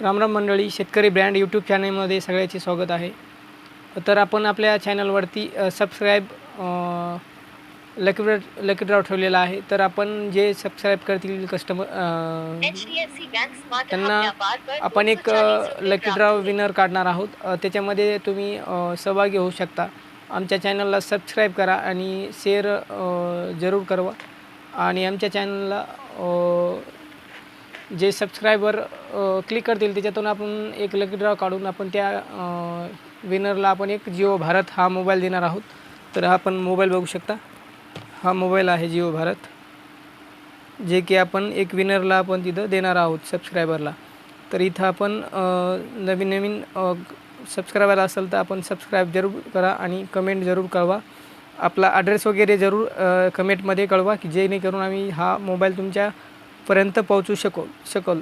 रामराम मंडळी, शेतकरी ब्रँड यूट्यूब चॅनलमध्ये सगळ्याचे स्वागत आहे. तर आपण आपल्या चॅनलवरती सबस्क्राईब लकी ड्रॉ ठेवलेला आहे. तर आपण जे सबस्क्राईब करतील कस्टमर त्यांना आपण एक लकी ड्रॉ विनर काढणार आहोत. त्याच्यामध्ये तुम्ही सहभागी होऊ शकता. आमच्या चॅनलला सबस्क्राईब करा आणि शेअर जरूर करवा. आणि आमच्या चॅनलला जे सबस्क्रायबर क्लिक करतील त्याच्यातून आपण एक लकी ड्रॉ काढून आपण त्या विनरला आपण एक जिओ भारत हा मोबाईल देणार आहोत. तर हा आपण मोबाईल बघू शकता. हा मोबाईल आहे जिओ भारत, जे की आपण एक विनरला आपण तिथं देणार आहोत सबस्क्रायबरला. तर इथं आपण नवीन सबस्क्रायबर असेल तर आपण सबस्क्राईब जरूर करा आणि कमेंट जरूर कळवा. आपला ॲड्रेस वगैरे जरूर कमेंटमध्ये कळवा, की जेणेकरून आम्ही हा मोबाईल तुमच्यापर्यंत पोहोचू शकल.